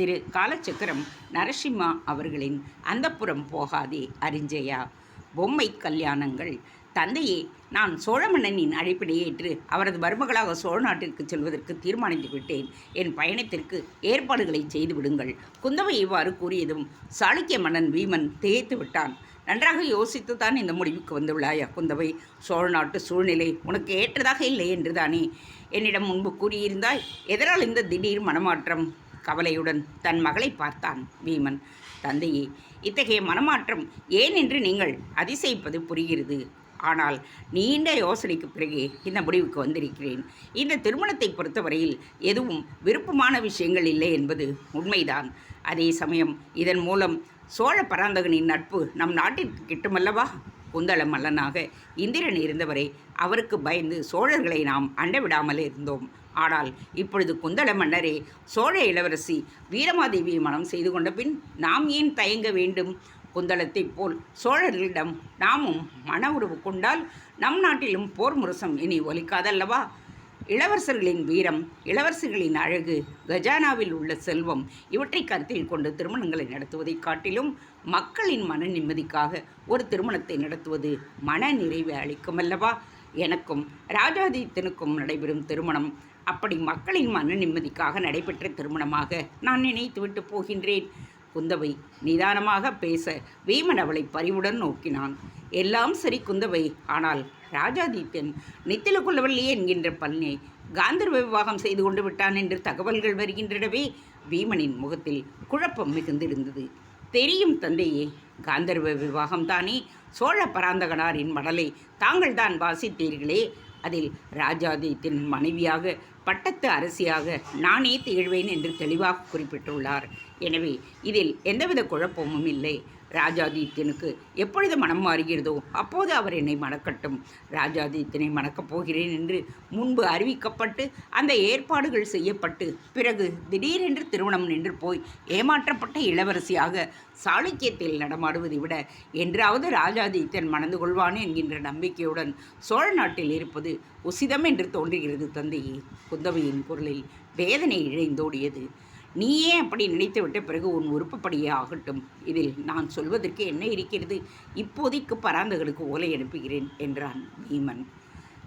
திரு காலச்சக்கரம் நரசிம்மா அவர்களின் அந்தப்புறம் போகாதே அரிஞ்சயா. பொம்மை கல்யாணங்கள். தந்தையே, நான் சோழ மன்னனின் அழைப்பினை ஏற்று அவரது மருமகளாக சோழ நாட்டிற்கு செல்வதற்கு தீர்மானித்து விட்டேன். என் பயணத்திற்கு ஏற்பாடுகளை செய்து விடுங்கள். குந்தவை இவ்வாறு கூறியதும் சாளுக்கிய மன்னன் வீமன் திகைத்து விட்டான். நன்றாக யோசித்துத்தான் இந்த முடிவுக்கு வந்துள்ளாயா குந்தவை? சோழ நாட்டு சூழ்நிலை உனக்கு ஏற்றதாக இல்லை என்றுதானே என்னிடம் முன்பு கூறியிருந்தாய். எதனால் இந்த திடீர் மனமாற்றம்? கவலையுடன் தன் மகளை பார்த்தான் வீமன். தந்தையே, இத்தகைய மனமாற்றம் ஏன் என்று நீங்கள் அதிசயிப்பது புரிகிறது. ஆனால் நீண்ட யோசனைக்கு பிறகே இந்த முடிவுக்கு வந்திருக்கிறேன். இந்த திருமணத்தை பொறுத்தவரையில் எதுவும் விருப்பமான விஷயங்கள் இல்லை என்பது உண்மைதான். அதே சமயம் இதன் மூலம் சோழ பராந்தகனின் நட்பு நம் நாட்டிற்கு கிட்டுமல்லவா? குந்தள மல்லனாக இந்திரன் இருந்தவரை அவருக்கு பயந்து சோழர்களை நாம் அண்டவிடாமல் இருந்தோம். ஆனால் இப்பொழுது குந்தள மன்னரே சோழ இளவரசி வீரமாதேவியை மனம் செய்து கொண்ட பின் நாம் ஏன் தயங்க வேண்டும்? குந்தளத்தைப் போல் சோழர்களிடம் நாமும் மன உறவு கொண்டால் நம் நாட்டிலும் போர் முரசம் இனி ஒலிக்காதல்லவா? இளவரசர்களின் வீரம், இளவரசர்களின் அழகு, கஜானாவில் உள்ள செல்வம் இவற்றை கருத்தில் கொண்டு திருமணங்களை நடத்துவதைக் காட்டிலும் மக்களின் மன நிம்மதிக்காக ஒரு திருமணத்தை நடத்துவது மன நிறைவை அளிக்குமல்லவா? எனக்கும் ராஜாதித்தனுக்கும் நடைபெறும் திருமணம் அப்படி மக்களின் மன நிம்மதிக்காக நடைபெற்ற திருமணமாக நான் நினைத்துவிட்டு போகின்றேன். குந்தவை நிதானமாக பேச வீமன் அவளை பரிவுடன் நோக்கினான். எல்லாம் சரி குந்தவை, ஆனால் ராஜாதித்தன் நித்திலகுலவல்லி என்கின்ற பல்னை காந்தர்வ விவாகம் செய்து கொண்டு விட்டான் என்று தகவல்கள் வருகின்றனவே. வீமனின் முகத்தில் குழப்பம் மிகுந்திருந்தது. தெரியும் தந்தையே, காந்தர்வ விவாகம்தானே. சோழ பராந்தகனாரின் மடலை தாங்கள் தான் வாசித்தீர்களே. அதில் ராஜாதித்தின் மனைவியாக பட்டத்து அரசியாக நானே திகழ்வேன் என்று தெளிவாக குறிப்பிட்டுள்ளார். எனவே இதில் எந்தவித குழப்பமும் இல்லை. ராஜாதித்தனுக்கு எப்பொழுது மனம் மாறுகிறதோ அப்போது அவர் என்னை மணக்கட்டும். ராஜாதித்தனை மணக்கப் போகிறேன் என்று முன்பு அறிவிக்கப்பட்டு அந்த ஏற்பாடுகள் செய்யப்பட்டு பிறகு திடீரென்று திருமணம் நின்று போய் ஏமாற்றப்பட்ட இளவரசியாக சாளுக்கியத்தில் நடமாடுவதை விட என்றாவது ராஜாதித்தன் மணந்து கொள்வான் என்கின்ற நம்பிக்கையுடன் சோழ நாட்டில் இருப்பது உசிதம் என்று தோன்றுகிறது தந்தையே. குந்தவையின் குரலில் வேதனை இழைந்தோடியது. நீயே அப்படி நினைத்துவிட்ட பிறகு உன் விருப்பப்படியே ஆகட்டும். இதில் நான் சொல்வதற்கு என்ன இருக்கிறது? இப்போதைக்கு பராந்தகனுக்கு ஓலை அனுப்புகிறேன் என்றான் வீமன்.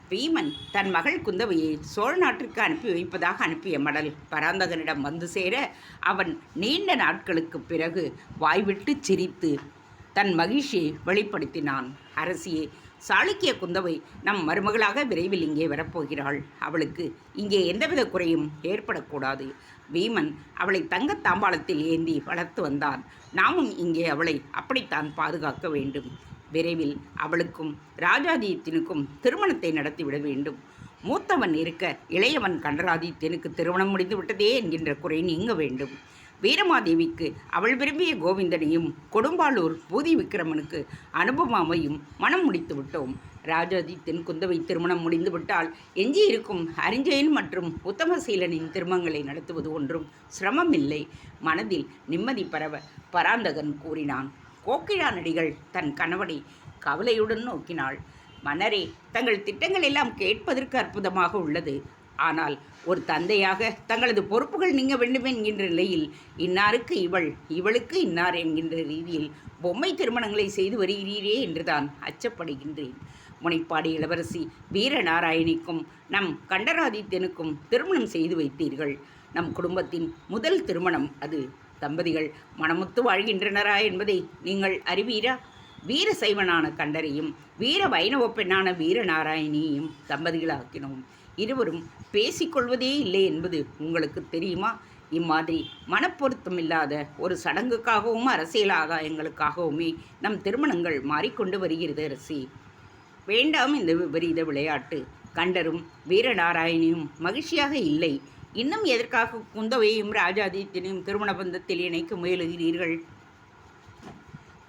வீமன் தன் மகள் குந்தவையை சோழ நாட்டிற்கு அனுப்பி வைப்பதாக அனுப்பிய மடல் பராந்தகனிடம் வந்து சேர அவன் நீண்ட நாட்களுக்கு பிறகு வாய்விட்டு சிரித்து தன் மகிழ்ச்சியை வெளிப்படுத்தினான். அரசியே, சாளுக்கிய குந்தவை நம் மருமகளாக விரைவில் இங்கே வரப்போகிறாள். அவளுக்கு இங்கே எந்தவித குறையும் ஏற்படக்கூடாது. வீமன் அவளை தங்கத் தாம்பாளத்தில் ஏந்தி வளர்த்து வந்தான். நாமும் இங்கே அவளை அப்படித்தான் பாதுகாக்க வேண்டும். விரைவில் அவளுக்கும் ராஜாதித்தனுக்கும் திருமணத்தை நடத்திவிட வேண்டும். மூத்தவன் இருக்க இளையவன் கண்டராதித்தனுக்கு திருமணம் முடிந்து விட்டதே என்கின்ற குறை நீங்க வேண்டும். வீரமாதேவிக்கு அவள் விரும்பிய கோவிந்தனையும் கொடும்பாளூர் பூதி விக்கிரமனுக்கு அனுபமாவையும் மனம் முடித்து விட்டோம். ராஜாதித்தன் குந்தவை திருமணம் முடிந்துவிட்டால் எஞ்சியிருக்கும் அரிஞ்சயன் மற்றும் உத்தமசீலனின் திருமணங்களை நடத்துவது ஒன்றும் சிரமமில்லை. மனதில் நிம்மதி பரவ பராந்தகன் கூறினான். கோக்கிழாநடிகள் தன் கணவனை கவலையுடன் நோக்கினாள். மன்னரே, தங்கள் திட்டங்கள் எல்லாம் கேட்பதற்கு அற்புதமாக உள்ளது. ஆனால் ஒரு தந்தையாக தங்களது பொறுப்புகள் நீங்க வேண்டும் என்கின்ற நிலையில் இன்னாருக்கு இவள், இவளுக்கு இன்னார் என்கின்ற ரீதியில் பொம்மை திருமணங்களை செய்து வருகிறீரே என்றுதான் அச்சப்படுகின்றேன். முனைப்பாடி இளவரசி வீரநாராயணிக்கும் நம் கண்டராதித்தனுக்கும் திருமணம் செய்து வைத்தீர்கள். நம் குடும்பத்தின் முதல் திருமணம் அது. தம்பதிகள் மனமுத்து வாழ்கின்றனரா என்பதை நீங்கள் அறிவீரா? வீர சைவனான கண்டரையும் வீர வைணவ பெண்ணான வீரநாராயணியையும் தம்பதிகளாக்கினோம். இருவரும் பேசிக்கொள்வதே இல்லை என்பது உங்களுக்கு தெரியுமா? இம்மாதிரி மனப்பொருத்தமில்லாத ஒரு சடங்குக்காகவும் அரசியல் ஆதாயங்களுக்காகவுமே நம் திருமணங்கள் மாறிக்கொண்டு வருகிறது அரசி. வேண்டாம் இந்த விபரீத விளையாட்டு. கண்டரும் வீரநாராயணியும் மகிழ்ச்சியாக இல்லை. இன்னும் எதற்காக குந்தவையும் ராஜாதித்தனையும் திருமண பந்தத்தில் இணைக்க முயலுகிறீர்கள்?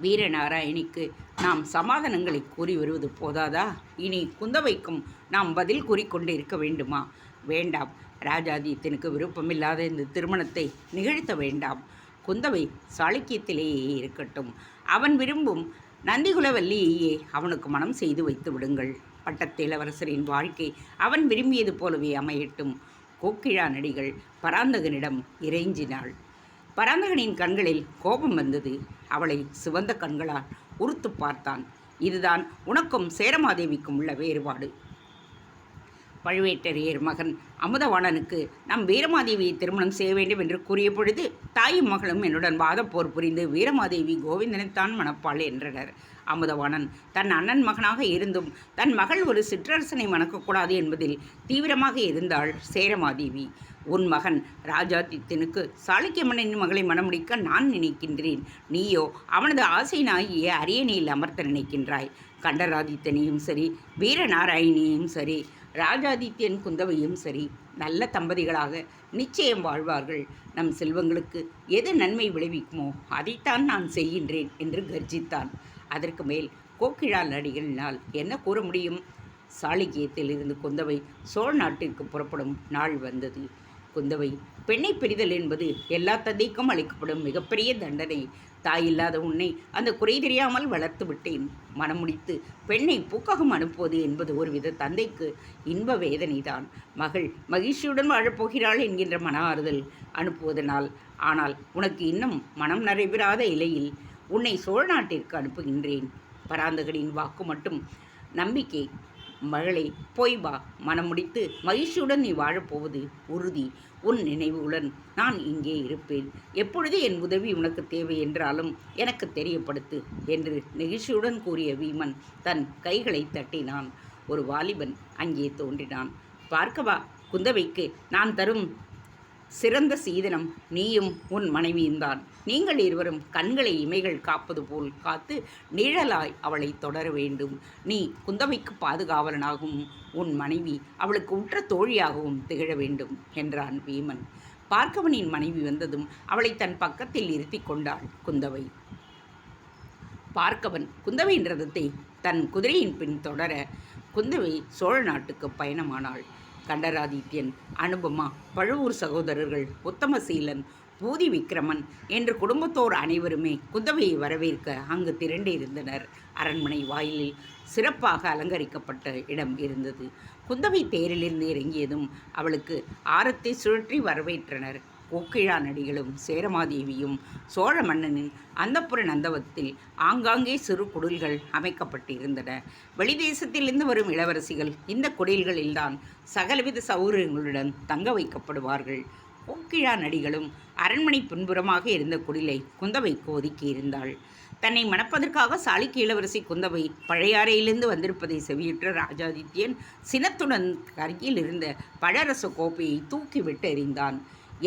வீரநாராயணிக்கு நாம் சமாதானங்களை கூறி வருவது போதாதா? இனி குந்தவைக்கும் நாம் பதில் கூறிக்கொண்டு இருக்க வேண்டுமா? வேண்டாம். ராஜாதித்தனுக்கு விருப்பமில்லாத இந்த திருமணத்தை நிகழ்த்த வேண்டாம். குந்தவை சாளுக்கியத்திலேயே இருக்கட்டும். அவன் விரும்பும் நந்திகுலவல்லியையே அவனுக்கு மனம் செய்து வைத்து விடுங்கள். பட்டத்து இளவரசரின் வாழ்க்கை அவன் விரும்பியது போலவே அமையட்டும். கோக்கிழாநடிகள் பராந்தகனிடம் இறைஞ்சினாள். பராந்தகனின் கண்களில் கோபம் வந்தது. அவளை சிவந்த கண்களால் உறுத்து பார்த்தான். இதுதான் உனக்கும் சேரமாதேவிக்கும் உள்ள வேறுபாடு. பழுவேட்டரையர் மகன் அமுதவாணனுக்கு நம் வீரமாதேவியை திருமணம் செய்ய வேண்டும் என்று கூறிய பொழுது தாயும் மகளும் என்னுடன் வாதப்போர் புரிந்து வீரமாதேவி கோவிந்தனைத்தான் மணப்பாள் என்றனர். அமுதவாணன் தன் அண்ணன் மகனாக இருந்தும் தன் மகள் ஒரு சிற்றரசனை மணக்கக்கூடாது என்பதில் தீவிரமாக இருந்தாள் சேரமாதேவி. உன் மகன் ராஜாதித்தனுக்கு சாளுக்கிய மன்னனின் மகளை மணமுடிக்க நான் நினைக்கின்றேன். நீயோ அவனது ஆசைனாகிய அரியணையில் அமர்த்த நினைக்கின்றாய். கண்டராதித்தனையும் சரி, வீரநாராயணியையும் சரி, ராஜாதித்யன் குந்தவையும் சரி நல்ல தம்பதிகளாக நிச்சயம் வாழ்வார்கள். நம் செல்வங்களுக்கு எது நன்மை விளைவிக்குமோ அதைத்தான் நான் செய்கின்றேன் என்று கர்ஜித்தான். அதற்கு மேல் கோக்கிழால் அடிகளினால் என்ன கூற முடியும்? சாளுக்கியத்தில் இருந்து குந்தவை சோழ நாட்டிற்கு புறப்படும் நாள் வந்தது. குந்தவை பெண்ணை பிரிதல் என்பது எல்லா தந்தைக்கும் அளிக்கப்படும் மிகப்பெரிய தண்டனை. தாயில்லாத உன்னை அந்த குறை தெரியாமல் வளர்த்து விட்டேன். மனம் முடித்து பெண்ணை பூக்ககம் அனுப்புவது என்பது ஒருவித தந்தைக்கு இன்ப வேதனைதான். மகள் மகிழ்ச்சியுடன் வாழப்போகிறாள் என்கின்ற மன ஆறுதல் அனுப்புவதனால். ஆனால் உனக்கு இன்னும் மனம் நடைபெறாத இலையில் உன்னை சோழ நாட்டிற்கு அனுப்புகின்றேன். பராந்தகனின் வாக்கு மட்டும் நம்பிக்கை. மகளே, போய் வா. மனம் முடித்து மகிழ்ச்சியுடன் நீ வாழப்போவது உறுதி. உன் நினைவுடன் நான் இங்கே இருப்பேன். எப்பொழுது என் உதவி உனக்கு தேவை என்றாலும் எனக்கு தெரியப்படுத்து என்று நெகிழ்ச்சியுடன் கூறிய வீமன் தன் கைகளை தட்டினான். ஒரு வாலிபன் அங்கே தோன்றினான். பார்க்கவா, குந்தவைக்கு நான் தரும் சிறந்த சீதனம் நீயும் உன் மனைவியும்தான். நீங்கள் இருவரும் கண்களை இமைகள் காப்பது போல் காத்து நிழலாய் அவளை தொடர வேண்டும். நீ குந்தவைக்கு பாதுகாவலனாகவும் உன் மனைவி அவளுக்கு உற்ற தோழியாகவும் திகழ வேண்டும் என்றான் வீமன். பார்க்கவனின் மனைவி வந்ததும் அவளை தன் பக்கத்தில் இருத்தி கொண்டாள் குந்தவை. பார்க்கவன் குந்தவையின் ரதத்தை தன் குதிரையின் பின் தொடர குந்தவை சோழ நாட்டுக்கு பயணமானாள். கண்டராதித்யன், அனுபமா, பழுவூர் சகோதரர்கள், உத்தமசீலன், பூதி விக்கிரமன் என்று குடும்பத்தோர் அனைவருமே குந்தவையை வரவேற்க அங்கு திரண்டிருந்தனர். அரண்மனை வாயிலில் சிறப்பாக அலங்கரிக்கப்பட்ட இடம் இருந்தது. குந்தவை தேரிலிருந்து இறங்கியதும் அவளுக்கு ஆரத்தை சுழற்றி வரவேற்றனர். கோக்கிழா நடிகளும் சேரமாதேவியும் சோழ மன்னனின் அந்தப்புற நந்தவத்தில் ஆங்காங்கே சிறு குடில்கள் அமைக்கப்பட்டிருந்தன. வெளிதேசத்திலிருந்து வரும் இளவரசிகள் இந்த குடில்களில்தான் சகலவித சௌகரியங்களுடன் தங்க வைக்கப்படுவார்கள். கோக்கிழா நடிகளும் அரண்மனை பின்புறமாக இருந்த குடிலை குந்தவைக்கு ஒதுக்கியிருந்தாள். தன்னை மணப்பதற்காக சாளுக்கிய இளவரசி குந்தவை பழையாறையிலிருந்து வந்திருப்பதை செவியுற்ற ராஜாதித்யன் சினத்துடன் அருகில் இருந்த பழரச கோப்பையை தூக்கிவிட்டு எறிந்தான்.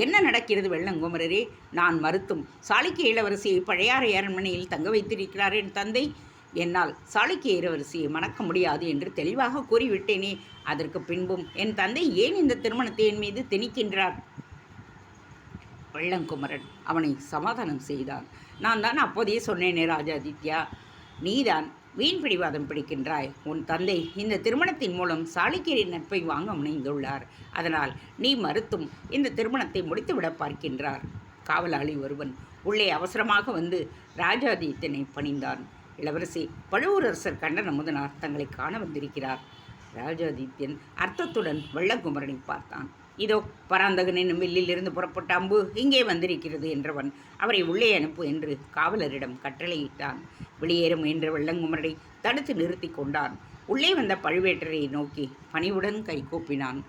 என்ன நடக்கிறது வெள்ளங்குமரரே? நான் மறுத்தும் சாளுக்கிய இளவரசியை பழையாறை அரண்மனையில் தங்க வைத்திருக்கிறார் என் தந்தை. என்னால் சாளுக்கிய இளவரசியை மணக்க முடியாது என்று தெளிவாக கூறிவிட்டேனே. அதற்கு பின்பும் என் தந்தை ஏன் இந்த திருமணத்தை என் மீது திணிக்கின்றார்? வெள்ளங்குமரன் அவனை சமாதானம் செய்தான். நான் தான் அப்போதையே சொன்னேனே ராஜாதித்யா, நீதான் வீண் பிடிவாதம் பிடிக்கின்றாய். உன் தந்தை இந்த திருமணத்தின் மூலம் சாளுக்கியரின் நட்பை வாங்க முனைந்துள்ளார். அதனால் நீ மறுத்தும் இந்த திருமணத்தை முடித்துவிட பார்க்கின்றார். காவலாளி ஒருவன் உள்ளே அவசரமாக வந்து ராஜாதித்யனை பணிந்தான். இளவரசி, பழுவூரரசர் கண்டன முதனார் தங்களை காண வந்திருக்கிறார். ராஜாதித்யன் அர்த்தத்துடன் வெள்ளக்குமரனை பார்த்தான். இதோ பராந்தகன் என்னும் வில்லிலிருந்து புறப்பட்ட அம்பு இங்கே வந்திருக்கிறது என்றவன் அவரை உள்ளே அனுப்பு என்று காவலரிடம் கட்டளையிட்டான். வெளியேற முயன்ற வெள்ளங்குமரனை தடுத்து நிறுத்தி கொண்டான். உள்ளே வந்த பழுவேட்டரையை நோக்கி பணிவுடன் கைகூப்பினான்.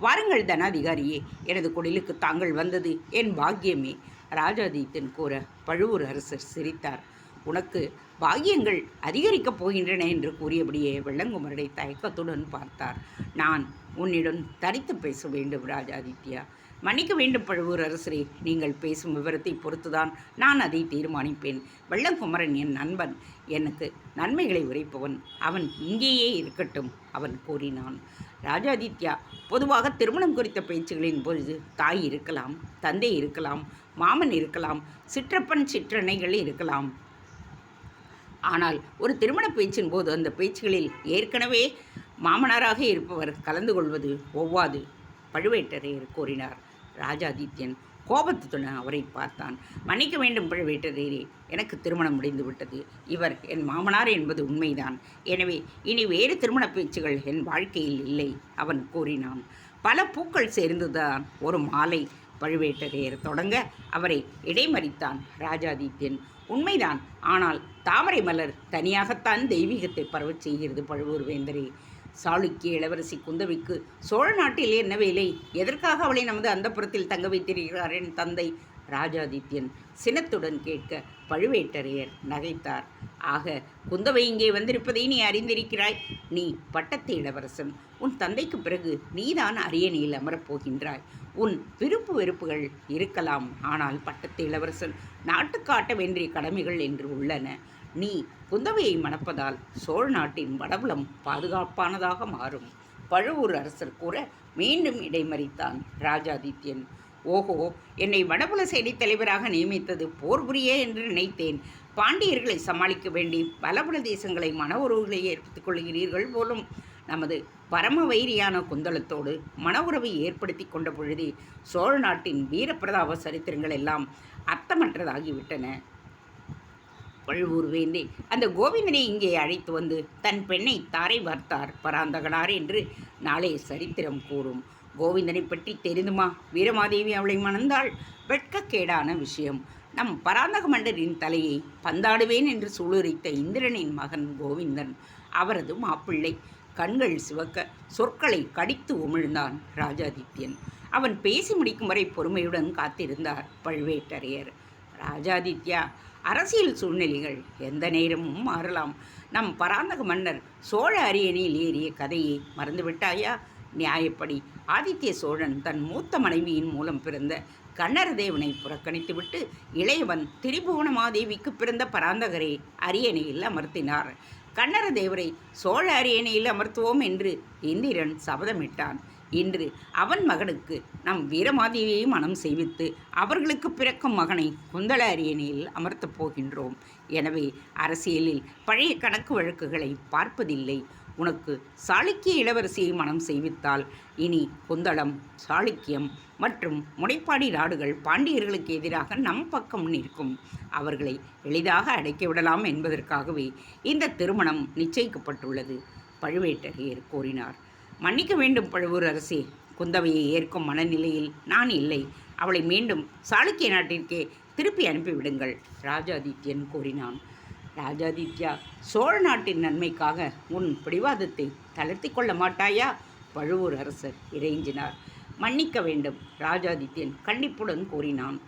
வாருங்கள் தனாதிகாரியே, எனது குடிலுக்கு தாங்கள் வந்தது என் பாக்கியமே. ராஜாதித்தன் கூற பழுவூர் அரசர் சிரித்தார். உனக்கு பாக்கியங்கள் அதிகரிக்கப் போகின்றன என்று கூறியபடியே வெள்ளங்குமரனை தயக்கத்துடன் பார்த்தார். நான் உன்னிடம் தனித்து பேச வேண்டும் ராஜாதித்யா. மன்னிக்க வேண்டும் பழுவூர் அரசரே, நீங்கள் பேசும் விவரத்தை பொறுத்துதான் நான் அதை தீர்மானிப்பேன். வெள்ளங்குமரன் என் நண்பன், எனக்கு நன்மைகளை உரைப்பவன். அவன் இங்கேயே இருக்கட்டும், அவன் கூறினான். ராஜாதித்யா, பொதுவாக திருமணம் குறித்த பேச்சுகளின் பொழுது தாய் இருக்கலாம், தந்தை இருக்கலாம், மாமன் இருக்கலாம், சிற்றப்பன் சிற்றன்னைகள் இருக்கலாம். ஆனால் ஒரு திருமண பேச்சின் போது அந்த பேச்சுகளில் ஏற்கனவே மாமனாராக இருப்பவர் கலந்து கொள்வது ஒவ்வாது, பழுவேட்டரையர் கூறினார். ராஜாதித்யன் கோபத்துடன் அவரை பார்த்தான். மன்னிக்க வேண்டும் பழுவேட்டரையரே, எனக்கு திருமணம் முடிந்துவிட்டது. இவர் என் மாமனார் என்பது உண்மைதான். எனவே இனி வேறு திருமண பேச்சுகள் என் வாழ்க்கையில் இல்லை, அவன் கூறினான். பல பூக்கள் சேர்ந்துதான் ஒரு மாலை பழுவேட்டரையர் தொடங்க அவரை இடைமறித்தான் ராஜாதித்யன். உண்மைதான், ஆனால் தாமரை மலர் தனியாகத்தான் தெய்வீகத்தை பரவச் செய்கிறது பழுவூர் வேந்தரே. சாளுக்கிய இளவரசி குந்தவிக்கு சோழ நாட்டில் என்ன வேலை? எதற்காக அவளை நமது அந்தப்புறத்தில் தங்க வைத்திருக்கிறார் என் தந்தை? ராஜாதித்யன் சினத்துடன் கேட்க பழுவேட்டரையர் நகைத்தார். ஆக குந்தவை இங்கே வந்திருப்பதை நீ அறிந்திருக்கிறாய். நீ பட்டத்து இளவரசன். உன் தந்தைக்கு பிறகு நீதான் அரியணையில் அமரப்போகின்றாய். உன் விருப்பு வெறுப்புகள் இருக்கலாம், ஆனால் பட்டத்து இளவரசன் நாட்டுக்கு ஆட்ட வேண்டிய கடமைகள் என்று உள்ளன. நீ குந்தவையை மணப்பதால் சோழ நாட்டின் வடபுலம் பாதுகாப்பானதாக மாறும். பழுவூர் அரசர் கூற மீண்டும் இடைமறித்தான் ராஜாதித்யன். ஓஹோ, என்னை வடபுல செய்தித் தலைவராக நியமித்தது போர் புரிய என்று நினைத்தேன். பாண்டியர்களை சமாளிக்க வேண்டி பலபுல தேசங்களை மன உறவுகளை ஏற்படுத்திக் கொள்கிறீர்கள் போலும். நமது பரம வைரியான குந்தளத்தோடு மன உறவை ஏற்படுத்தி கொண்ட பொழுதே சோழ நாட்டின் வீரப்பிரதாப சரித்திரங்கள் எல்லாம் அர்த்தமற்றதாகிவிட்டன. பழுவூர் வேந்தே அந்த கோவிந்தனை இங்கே அழைத்து வந்து தன் பெண்ணை தாரை வார்த்தார் பராந்தகனார் என்று நாளே சரித்திரம் கூறும். கோவிந்தனை பற்றி தெரிந்துமா? வீரமாதேவி அவளை மணந்தாள். வெட்கக்கேடான விஷயம். நம் பராந்தக மன்னரின் தலையை பந்தாடுவேன் என்று சூளுரைத்த இந்திரனின் மகன் கோவிந்தன். அவரது மாப்பிள்ளை. கண்கள் சிவக்க சொற்களை கடித்து உமிழ்ந்தான் ராஜாதித்யன். அவன் பேசி முடிக்கும் வரை பொறுமையுடன் காத்திருந்தார் பழுவேட்டரையர். ராஜாதித்யா, அரசியல் சூழ்நிலைகள் எந்த நேரமும் மாறலாம். நம் பராந்தக மன்னர் சோழ அரியணையில் ஏறிய கதையை மறந்துவிட்டாயா? நியாயப்படி ஆதித்ய சோழன் தன் மூத்த மனைவியின் மூலம் பிறந்த கண்ணரதேவனை புறக்கணித்துவிட்டு இளையவன் திரிபுவனமாதேவிக்கு பிறந்த பராந்தகரை அரியணையில் அமர்த்தினார். கண்ணரதேவரை சோழ அரியணையில் அமர்த்துவோம் என்று இந்திரன் சபதமிட்டான். இன்று அவன் மகனுக்கு நம் வீரமாதேவியை மனம் செய்வித்து அவர்களுக்கு பிறக்கும் மகனை குந்தள அரியணையில் அமர்த்தப் போகின்றோம். எனவே அரசியலில் பழைய கணக்கு வழக்குகளை பார்ப்பதில்லை. உனக்கு சாளுக்கிய இளவரசியை மனம் செய்வித்தால் இனி குந்தளம், சாளுக்கியம் மற்றும் முனைப்பாடி நாடுகள் பாண்டியர்களுக்கு எதிராக நம் பக்கம் நிற்கும். அவர்களை எளிதாக அடைக்கிவிடலாம் என்பதற்காகவே இந்த திருமணம் நிச்சயிக்கப்பட்டுள்ளது. பழுவேட்டரையர் கூறினார். மன்னிக்க வேண்டும் பழுவூர் அரசே, குந்தவையை ஏற்கும் மனநிலையில் நான் இல்லை. அவளை மீண்டும் சாளுக்கிய நாட்டிற்கே திருப்பி அனுப்பிவிடுங்கள், ராஜாதித்யன் கூறினான். ராஜாதித்யா, சோழ நாட்டின் நன்மைக்காக உன் பிடிவாதத்தை தளர்த்தி கொள்ள மாட்டாயா? பழுவூர் அரசர் இறைஞ்சினார். மன்னிக்க வேண்டும், ராஜாதித்யன் கண்டிப்புடன் கூறினான்.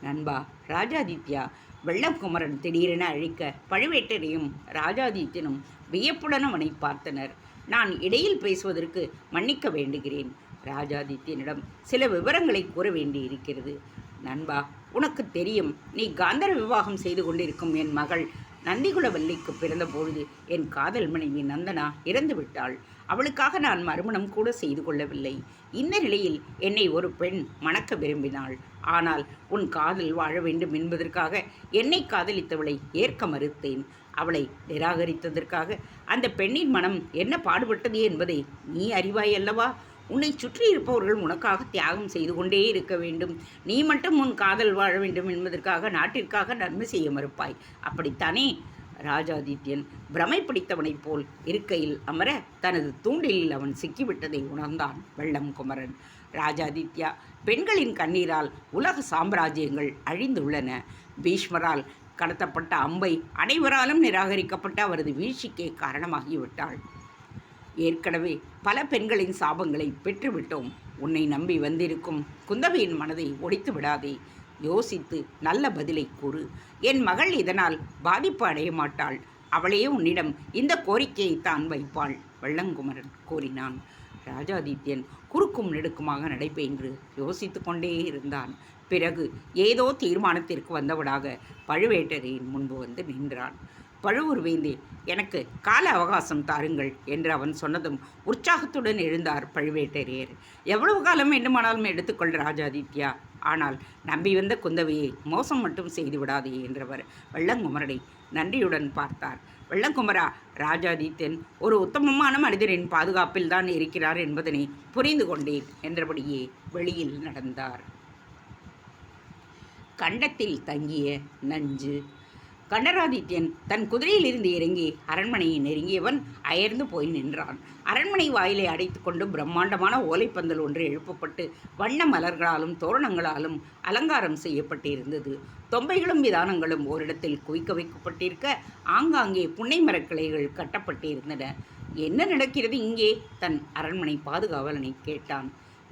நண்பா ராஜாதித்யா, வெள்ளக்குமரன் திடீரென அழிக்க பழுவேட்டரையும் ராஜாதித்யனும் வியப்புடன் அவனை பார்த்தனர். நான் இடையில் பேசுவதற்கு மன்னிக்க வேண்டுகிறேன். ராஜாதித்யனிடம் சில விவரங்களை கூற வேண்டியிருக்கிறது. நண்பா, உனக்கு தெரியும், நீ காந்தர விவாகம் செய்து கொண்டிருக்கும் என் மகள் நந்திகுலவல்லிக்கு பிறந்தபொழுது என் காதல் மனைவி நந்தனா இறந்து விட்டாள். அவளுக்காக நான் மறுமணம் கூட செய்து கொள்ளவில்லை. இந்த நிலையில் என்னை ஒரு பெண் மணக்க விரும்பினாள். ஆனால் உன் காதல் வாழ வேண்டும் என்பதற்காக என்னை காதலித்தவளை ஏற்க மறுத்தேன். அவளை நிராகரித்ததற்காக அந்த பெண்ணின் மனம் என்ன பாடுபட்டது என்பதை நீ அறிவாய் அல்லவா? உன்னை சுற்றி இருப்பவர்கள் உனக்காக தியாகம் செய்து கொண்டே இருக்க வேண்டும். நீ மட்டும் உன் காதல் வாழ வேண்டும் என்பதற்காக நாட்டிற்காக நன்மை செய்ய மறுப்பாய். அப்படித்தானே? ராஜாதித்யன் பிரமை பிடித்தவனைப் போல் இருக்கையில் அமர தனது தூண்டிலில் அவன் சிக்கிவிட்டதை உணர்ந்தான் வெள்ளம் குமரன். ராஜாதித்யா, பெண்களின் கண்ணீரால் உலக சாம்ராஜ்யங்கள் அழிந்துள்ளன. பீஷ்மரால் கடத்தப்பட்ட அம்பை அனைவராலும் நிராகரிக்கப்பட்ட அவரது வீழ்ச்சிக்கே காரணமாகிவிட்டாள். ஏற்கனவே பல பெண்களின் சாபங்களை பெற்றுவிட்டோம். உன்னை நம்பி வந்திருக்கும் குந்தவையின் மனதை ஒடித்து விடாதே. யோசித்து நல்ல பதிலை கூறு. என் மகள் இதனால் பாதிப்பு அடைய மாட்டாள். அவளே உன்னிடம் இந்த கோரிக்கையை தான் வைப்பாள், வெள்ளங்குமரன் கூறினான். ராஜாதித்யன் குறுக்கும் நெடுக்குமாக நடைபெற்று யோசித்து கொண்டே இருந்தான். பிறகு ஏதோ தீர்மானத்திற்கு வந்தவனாக பழுவேட்டரையின் முன்பு வந்து நின்றான். பழுவூர் வேந்தே, எனக்கு கால அவகாசம் தாருங்கள் என்று அவன் சொன்னதும் உற்சாகத்துடன் எழுந்தார் பழுவேட்டரையர். எவ்வளவு காலம் வேண்டுமானாலும் எடுத்துக்கொள் ராஜாதித்யா, ஆனால் நம்பி வந்த குந்தவையை மோசம் மட்டும் செய்து விடாதே என்றவர் வெள்ளங்குமரனை நன்றியுடன் பார்த்தார். வெள்ளங்குமரா, ராஜாதித்யன் ஒரு உத்தமமான மனிதரின் பாதுகாப்பில் தான் இருக்கிறார் என்பதனை புரிந்து கொண்டேன் என்றபடியே வெளியில் நடந்தார். கண்டத்தில் தங்கிய நஞ்சு. கண்டராதித்யன் தன் குதிரையிலிருந்து இறங்கி அரண்மனையை நெருங்கியவன் அயர்ந்து போய் நின்றான். அரண்மனை வாயிலை அடைத்து கொண்டு பிரம்மாண்டமான ஓலைப்பந்தல் ஒன்று எழுப்பப்பட்டு வண்ண மலர்களாலும் தோரணங்களாலும் அலங்காரம் செய்யப்பட்டிருந்தது. தொம்பைகளும் விதானங்களும் ஓரிடத்தில் குவிக்க வைக்கப்பட்டிருக்க ஆங்காங்கே புன்னை மரக்கிளைகள் கட்டப்பட்டிருந்தன. என்ன நடக்கிறது இங்கே? தன் அரண்மனை பாதுகாவலனை கேட்டான்.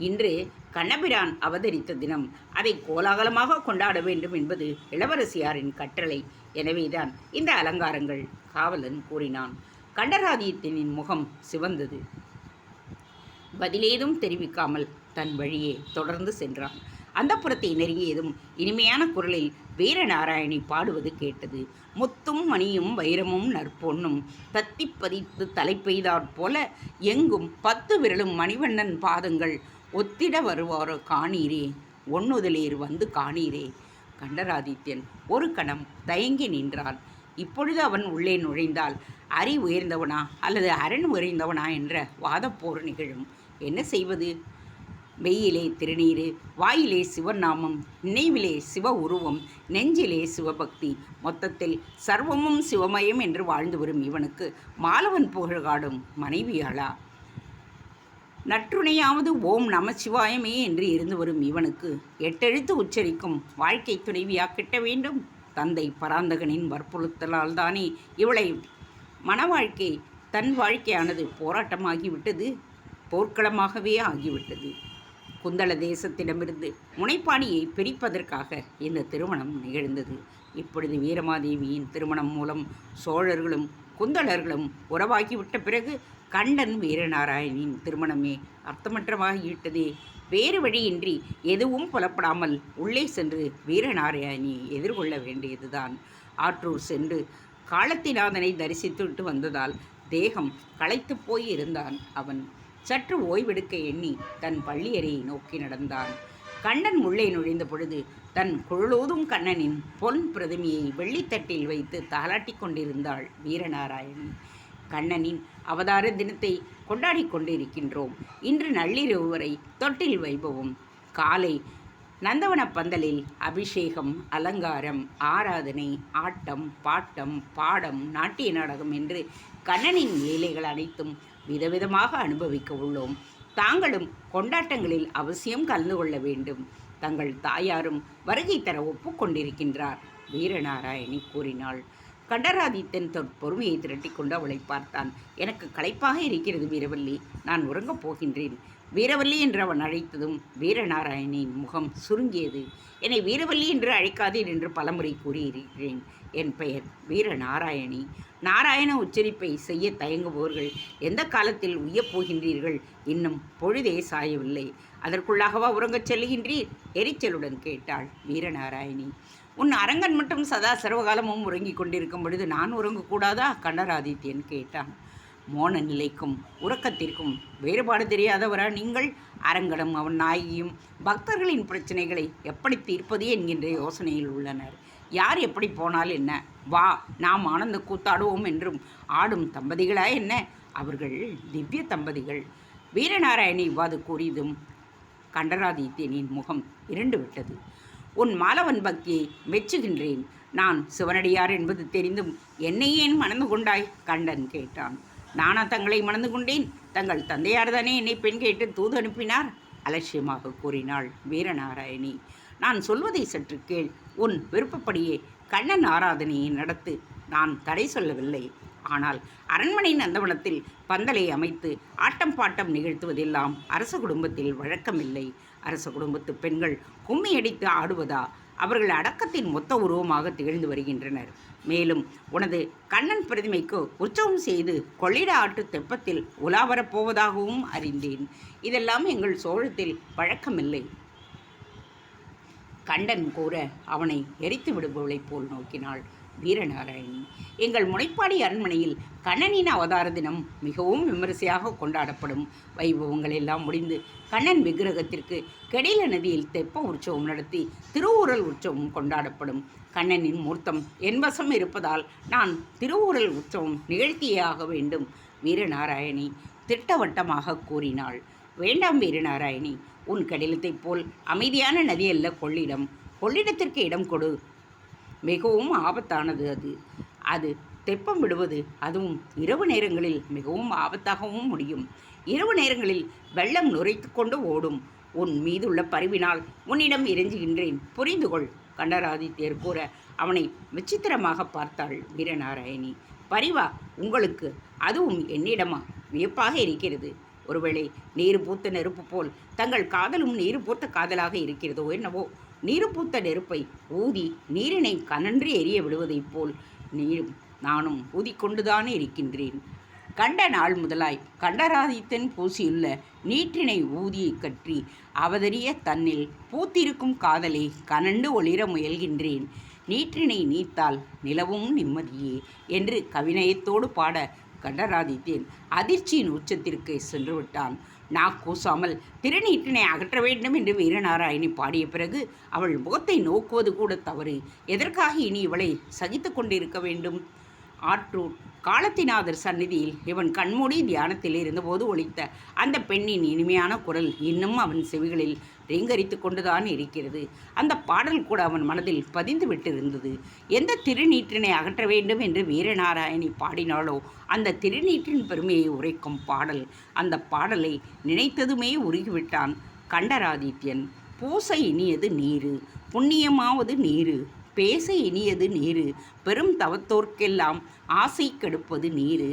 இன்று கண்ணபிரான் அவதரித்த தினம். அதை கோலாகலமாக கொண்டாட வேண்டும் என்பது இளவரசியாரின் கட்டளை. எனவேதான் இந்த அலங்காரங்கள், காவலன் கூறினான். கண்டராதித்யனின் முகம் சிவந்தது. பதிலேதும் தெரிவிக்காமல் தன் வழியே தொடர்ந்து சென்றான். அந்தப்புறத்தை நெருங்கியதும் இனிமையான குரலில் வீரநாராயணி பாடுவது கேட்டது. முத்தும் மணியும் வைரமும் நற்பொன்னும் தத்தி பதித்து தலை பெய்தாற்போல எங்கும் 10 விரலும் மணிவண்ணன் பாதங்கள் ஒத்திட வருவாரோ காணீரே, ஒன்னுதலேர் வந்து காணீரே. கண்டராதித்யன் ஒரு கணம் தயங்கி நின்றான். இப்பொழுது அவன் உள்ளே நுழைந்தால் அரி உயர்ந்தவனா அல்லது அரண் உயர்ந்தவனா என்ற வாதப்போர் நிகழும். என்ன செய்வது? மெய்யிலே திருநீரு, வாயிலே சிவநாமம், நினைவிலே சிவ உருவம், நெஞ்சிலே சிவபக்தி, மொத்தத்தில் சர்வமும் சிவமயம் என்று வாழ்ந்து வரும் இவனுக்கு மாலவன் புகழ்காடும் மனைவியாளா? நற்றுணையாவது ஓம் நமசிவாயமே என்று இருந்து வரும் இவனுக்கு 8 எழுத்து உச்சரிக்கும் வாழ்க்கை துணைவியா கிட்ட வேண்டும்? தந்தை பராந்தகனின் வற்புறுத்தலால் தானே இவளை மனவாழ்க்கை தன் வாழ்க்கையானது போராட்டமாகிவிட்டது, போர்க்களமாகவே ஆகிவிட்டது. குந்தள தேசத்திடமிருந்து முனைப்பாடியை பிரிப்பதற்காக இந்த திருமணம் நிகழ்ந்தது. இப்பொழுது வீரமாதேவியின் திருமணம் மூலம் சோழர்களும் குந்தளர்களும் உறவாகிவிட்ட பிறகு கண்டன் வீரநாராயணின் திருமணமே அர்த்தமற்றமாகிவிட்டதே. வேறு வழியின்றி எதுவும் புலப்படாமல் உள்ளே சென்று வீரநாராயணியை எதிர்கொள்ள வேண்டியதுதான். ஆற்றூர் சென்று காலத்திநாதனை தரிசித்துவிட்டு வந்ததால் தேகம் களைத்து போய் இருந்தான் அவன். சற்று ஓய்வெடுக்க எண்ணி தன் பள்ளியறையை நோக்கி நடந்தான். கண்ணன் உள்ளே நுழைந்த பொழுது தன் குழலோதும் கண்ணனின் பொன் பிரதிமையை வெள்ளித்தட்டில் வைத்து தாலாட்டி கொண்டிருந்தாள் வீரநாராயணி. கண்ணனின் அவதார தினத்தை கொண்டாடி கொண்டிருக்கின்றோம். இன்று நள்ளிரவு வரை தொட்டில் வைபவம். காலை நந்தவன பந்தலில் அபிஷேகம், அலங்காரம், ஆராதனை, ஆட்டம், பாட்டம், பாடம், நாட்டிய நாடகம் என்று கண்ணனின் லீலைகள் அனைத்தும் விதவிதமாக அனுபவிக்க உள்ளோம். தாங்களும் கொண்டாட்டங்களில் அவசியம் கலந்து கொள்ள வேண்டும். தங்கள் தாயாரும் வருகை தர ஒப்புக்கொண்டிருக்கின்றார், வீரநாராயணி கூறினாள். கண்டராதித்தன் பொறுமையை திரட்டி கொண்டு அவளை பார்த்தான். எனக்கு களைப்பாக இருக்கிறது வீரவல்லி, நான் உறங்கப் போகின்றேன். வீரவல்லி என்று அவன் அழைத்ததும் வீரநாராயணியின் முகம் சுருங்கியது. என்னை வீரவல்லி என்று அழைக்காதீர் என்று பலமுறை கூறியிருக்கிறேன். என் பெயர் வீரநாராயணி. நாராயண உச்சரிப்பை செய்ய தயங்குபவர்கள் எந்த காலத்தில் உய்யப் போகின்றீர்கள்? இன்னும் பொழுதே சாயவில்லை, அதற்குள்ளாகவா உறங்கச் செல்லுகின்றீர்? எரிச்சலுடன் கேட்டாள் வீரநாராயணி. உன் அரங்கன் மட்டும் சதா சர்வகாலமும் உறங்கிக் கொண்டிருக்கும் பொழுது நான் உறங்கக்கூடாதா? கண்டராதித்யன் கேட்டான். மோன நிலைக்கும் உறக்கத்திற்கும் வேறுபாடு தெரியாதவரா நீங்கள்? அரங்கனும் அவன் நாயகியும் பக்தர்களின் பிரச்சனைகளை எப்படி தீர்ப்பது என்கின்ற யோசனையில் உள்ளனர். யார் எப்படி போனால் என்ன, வா நாம் ஆனந்த கூத்தாடுவோம் என்றும் ஆடும் தம்பதிகளா என்ன? அவர்கள் திவ்ய தம்பதிகள். வீரநாராயணி இவ்வாறு கூறியதும் கண்டராதித்யனின் முகம் இருண்டு விட்டது. உன் மாலவன் பக்தியை மெச்சுகின்றேன். நான் சிவனடியார் என்பது தெரிந்தும் என்னை ஏன் மணந்து கொண்டாய்? கண்டன் கேட்டான். நானா தங்களை மணந்து கொண்டேன்? தங்கள் தந்தையார் தானே என்னை பெண் கேட்டு தூது அனுப்பினார், அலட்சியமாக கூறினாள் வீரநாராயணி. நான் சொல்வதை சற்று கேள். உன் விருப்பப்படியே கண்ணன் ஆராதனையை நடத்து. நான் தடை சொல்லவில்லை. ஆனால் அரண்மனை நந்தவனத்தில் பந்தலை அமைத்து ஆட்டம் பாட்டம் நிகழ்த்துவதெல்லாம் அரச குடும்பத்தில் வழக்கமில்லை. அரச குடும்பத்து பெண்கள் கும்மியடித்து ஆடுவதா? அவர்கள் அடக்கத்தின் மொத்த உருவமாக திகழ்ந்து வருகின்றனர். மேலும் உனது கண்ணன் பிரதிமைக்கு உற்சவம் செய்து கொள்ளிட ஆட்டு தெப்பத்தில் உலா வரப்போவதாகவும் அறிந்தேன். இதெல்லாம் எங்கள் சோழத்தில் வழக்கமில்லை. கண்டன் கூற அவனை எரித்து விடுபவளைப் போல் நோக்கினாள் வீரநாராயணி. எங்கள் முனைப்பாடி அரண்மனையில் கண்ணனின் அவதார தினம் மிகவும் விமரிசையாக கொண்டாடப்படும். வைபவங்கள் எல்லாம் முடிந்து கண்ணன் விக்கிரகத்திற்கு கெடில நதியில் தெப்ப உற்சவம் நடத்தி திருவூரல் உற்சவம் கொண்டாடப்படும். கண்ணனின் மூர்த்தம் என்வசம் இருப்பதால் நான் திருவூரல் உற்சவம் நிகழ்த்தியே ஆக வேண்டும், வீரநாராயணி திட்டவட்டமாக கூறினாள். வேண்டாம் வீரநாராயணி, உன் கடிலத்தைப் போல் அமைதியான நதியல்ல கொள்ளிடம். கொள்ளிடத்திற்கு இடம் கொடு. மிகவும் ஆபத்தானது. அது அது தெப்பம் விடுவது, அதுவும் இரவு நேரங்களில் மிகவும் ஆபத்தாகவும் முடியும். இரவு நேரங்களில் வெள்ளம் நுரைத்து கொண்டு ஓடும். உன் மீதுள்ள பரிவினால் உன்னிடம் இறைஞ்சுகின்றேன், புரிந்து கொள். கண்டராதித்யர் கூற அவனை விசித்திரமாக பார்த்தாள் வீரநாராயணி. பரிவா உங்களுக்கு, அதுவும் என்னிடமா? வியப்பாக இருக்கிறது. ஒருவேளை நீரு பூத்த நெருப்பு போல் தங்கள் காதலும் நீரு பூத்த காதலாக இருக்கிறதோ என்னவோ. நீரு பூத்த நெருப்பை ஊதி நீரினை கனன்று எரிய விடுவதைப் போல் நீரும் நானும் ஊதிக்கொண்டுதானே இருக்கின்றேன். கண்ட நாள் முதலாய் கண்டராதித்தன் பூசியுள்ள நீற்றினை ஊதியை கற்றி அவதறிய தன்னில் பூத்திருக்கும் காதலை கனண்டு ஒளிர முயல்கின்றேன். நீற்றினை நீத்தால் நிலவும் நிம்மதியே என்று கவிநயத்தோடு பாட கண்டராதித்தன் அதிர்ச்சியின் உச்சத்திற்கு சென்று விட்டான். கூசாமல் திருநீற்றினை அகற்ற வேண்டும் என்று வீரநாராயணி பாடிய பிறகு அவள் முகத்தை நோக்குவது கூட தவறு. எதற்காக இனி இவளை சகித்து கொண்டிருக்க வேண்டும்? ஆற்றூர் காலத்திநாதர் சந்நிதியில் இவன் கண்மூடி தியானத்தில் இருந்தபோது ஒலித்த அந்த பெண்ணின் இனிமையான குரல் இன்னும் அவன் செவிகளில் ரீங்கரித்து கொண்டுதான் இருக்கிறது. அந்த பாடல் கூட அவன் மனதில் பதிந்து விட்டிருந்தது. எந்த திருநீற்றினை அகற்ற வேண்டும் என்று வீரநாராயணி பாடினாலோ அந்த திருநீற்றின் பெருமையை உரைக்கும் பாடல். அந்த பாடலை நினைத்ததுமே உருகிவிட்டான் கண்டராதித்யன். பூச இனியது நீரு, புண்ணியமாவது நீரு, பேச இனியது நீரு, பெரும் தவத்தோர்க்கெல்லாம் ஆசை கெடுப்பது நீரு,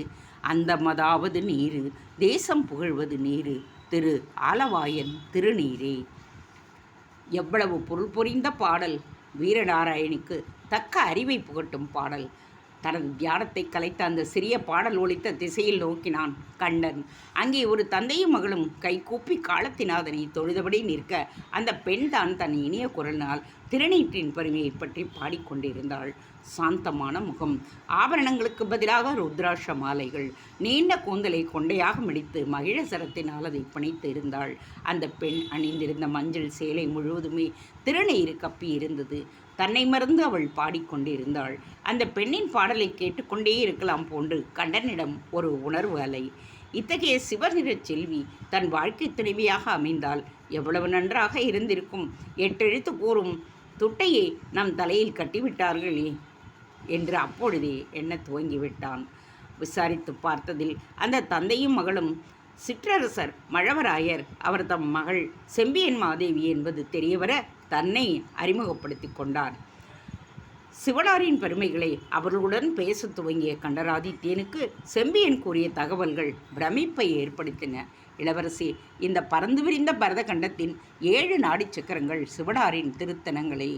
அந்தமதாவது நீரு, தேசம் புகழ்வது நீரு, திரு ஆலவாயன் திருநீரே. எவ்வளவு பொருள் புரிந்த பாடல்! வீரநாராயணிக்கு தக்க அறிவை புகட்டும் பாடல். தனது தியானத்தை கலைத்த அந்த சிறிய பாடல் ஒலித்த திசையில் நோக்கினான் கண்டன். அங்கே ஒரு தந்தையும் மகளும் கைகூப்பி காலத்திநாதனை தொழுதபடி நிற்க அந்த பெண் தான் தன் இனிய குரலினால் திருநீற்றின் பெருமையை பற்றி பாடிக்கொண்டிருந்தாள். சாந்தமான முகம், ஆபரணங்களுக்கு பதிலாக ருத்ராட்ச மாலைகள், நீண்ட கூந்தலை கொண்டையாக மிடித்து மகிழ சரத்தினால் அதை பிணைத்து இருந்தாள். அந்த பெண் அணிந்திருந்த மஞ்சள் சேலை முழுவதுமே திருநீறு கப்பி இருந்தது. தன்னை மறந்து அவள் பாடிக்கொண்டிருந்தாள். அந்த பெண்ணின் பாடலை கேட்டுக்கொண்டே இருக்கலாம் போன்று கண்டனிடம் ஒரு உணர்வு அலை. இத்தகைய சிவநிறச் செல்வி தன் வாழ்க்கை துணைவியாக அமைந்தால் எவ்வளவு நன்றாக இருந்திருக்கும். 8 எழுத்து கூறும் துட்டையை நம் தலையில் கட்டிவிட்டார்களே என்று அப்பொழுதே எண்ண துவங்கிவிட்டான். விசாரித்து பார்த்ததில் அந்த தந்தையும் மகளும் சிற்றரசர் மழவராயர், அவர் தம் மகள் செம்பியன் மாதேவி என்பது தெரியவர தன்னை அறிமுகப்படுத்தி கொண்டார். சிவனாரின் பெருமைகளை அவர்களுடன் பேச துவங்கிய கண்டராதித்யனுக்கு செம்பியன் கூறிய தகவல்கள் பிரமிப்பை ஏற்படுத்தின. இளவரசி, இந்த பறந்து விரிந்த பரத கண்டத்தின் 7 நாடி சக்கரங்கள் சிவனாரின் திருத்தலங்களே.